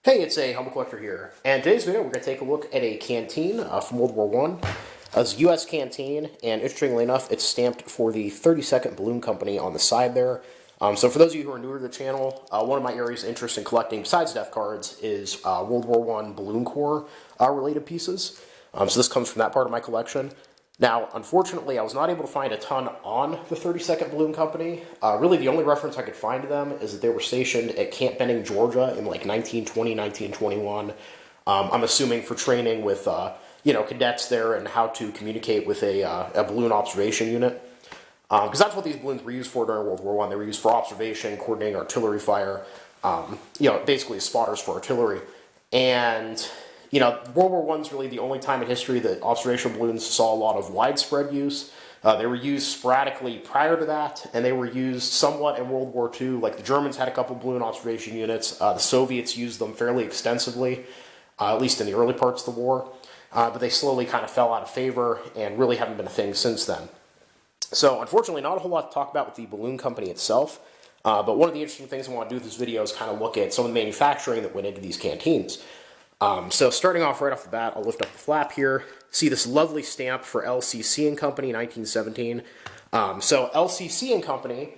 Hey, it's a Humble Collector here, and today's video we're going to take a look at a canteen from World War I. It's a U.S. canteen, and interestingly enough, it's stamped for the 32nd Balloon Company on the side there. So for those of you who are newer to the channel, one of my areas of interest in collecting, besides death cards, is World War I Balloon Corps related pieces. So this comes from that part of my collection. Now, unfortunately, I was not able to find a ton on the 32nd Balloon Company. Really, the only reference I could find to them is that they were stationed at Camp Benning, Georgia in like 1920, 1921. I'm assuming for training with, cadets there and how to communicate with a balloon observation unit. Because that's what these balloons were used for during World War I. They were used for observation, coordinating artillery fire, basically spotters for artillery. And World War I is really the only time in history that observational balloons saw a lot of widespread use. They were used sporadically prior to that, and they were used somewhat in World War II. Like the Germans had a couple balloon observation units. The Soviets used them fairly extensively, at least in the early parts of the war. But they slowly kind of fell out of favor and really haven't been a thing since then. So unfortunately, not a whole lot to talk about with the balloon company itself. But one of the interesting things I want to do with this video is kind of look at some of the manufacturing that went into these canteens. So starting off right off the bat, I'll lift up the flap here. See this lovely stamp for LCC and Company, 1917. So LCC and Company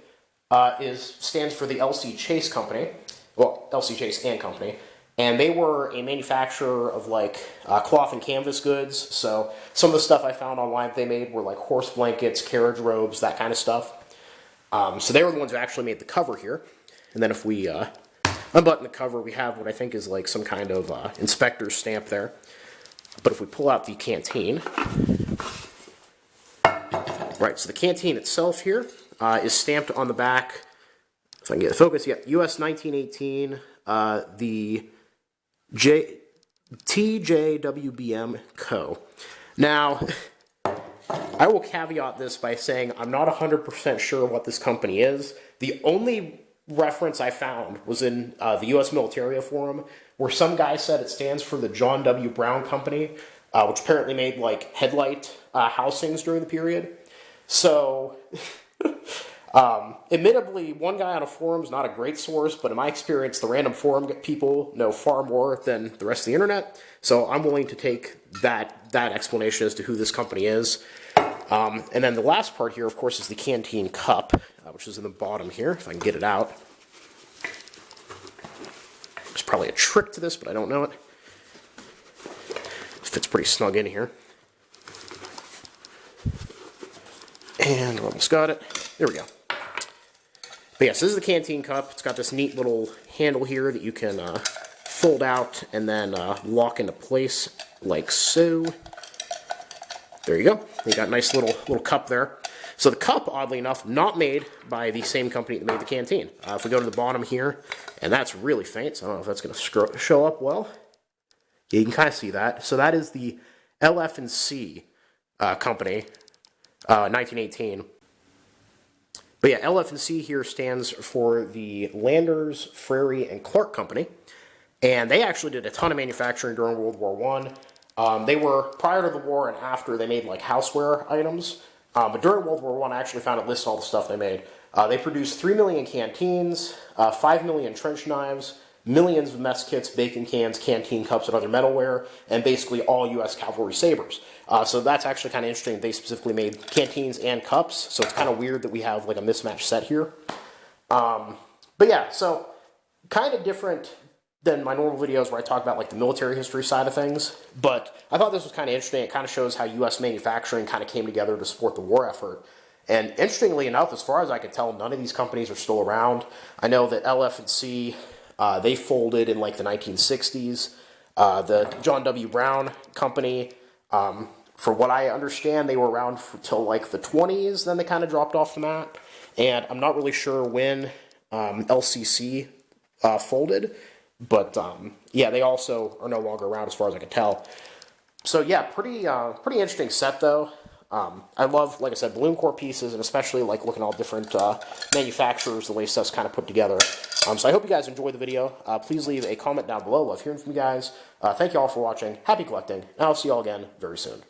stands for the LC Chase Company. Well, LC Chase and Company. And they were a manufacturer of like cloth and canvas goods. So some of the stuff I found online that they made were like horse blankets, carriage robes, that kind of stuff. So they were the ones who actually made the cover here. And then if we unbutton the cover, we have what I think is like some kind of inspector's stamp there. But if we pull out the canteen, right, so the canteen itself here is stamped on the back, if I can get the focus, yeah, US 1918, the TJWBM Co. Now, I will caveat this by saying I'm not 100% sure what this company is. The only reference I found was in the U.S. Militaria forum, where some guy said it stands for the John W. Brown Company, which apparently made like headlight housings during the period. So, admittedly, one guy on a forum is not a great source, but in my experience, the random forum people know far more than the rest of the internet. So I'm willing to take that explanation as to who this company is. And then the last part here, of course, is the canteen cup, which is in the bottom here, if I can get it out. There's probably a trick to this, but I don't know it. It fits pretty snug in here. And we almost got it. There we go. But yes, this is the canteen cup. It's got this neat little handle here that you can fold out and then lock into place like so. There you go. You got a nice little cup there. So the cup, oddly enough, not made by the same company that made the canteen. If we go to the bottom here, and that's really faint, so I don't know if that's going to show up well. Yeah, you can kind of see that. So that is the LF&C company, 1918. But yeah, LF&C here stands for the Landers, Frary, and Clark Company. And they actually did a ton of manufacturing during World War I. They were, prior to the war and after, they made like houseware items. But during World War I, I actually found a list of all the stuff they made. They produced 3 million canteens, 5 million trench knives, millions of mess kits, bacon cans, canteen cups, and other metalware, and basically all U.S. cavalry sabers. So that's actually kind of interesting. They specifically made canteens and cups, so it's kind of weird that we have like a mismatched set here. But yeah, so kind of different than my normal videos where I talk about like the military history side of things, but I thought this was kind of interesting. It kind of shows how U.S. manufacturing kind of came together to support the war effort. And interestingly enough, as far as I could tell, none of these companies are still around. I know that LF&C, they folded in like the 1960s. The John W. Brown Company, for what I understand, they were around till like the 20s, then they kind of dropped off the map. And I'm not really sure when LCC folded. But, yeah, they also are no longer around as far as I can tell. So, yeah, pretty interesting set, though. I love, like I said, balloon core pieces, and especially, like, looking at all different manufacturers, the way stuff's kind of put together. So I hope you guys enjoyed the video. Please leave a comment down below. Love hearing from you guys. Thank you all for watching. Happy collecting. And I'll see you all again very soon.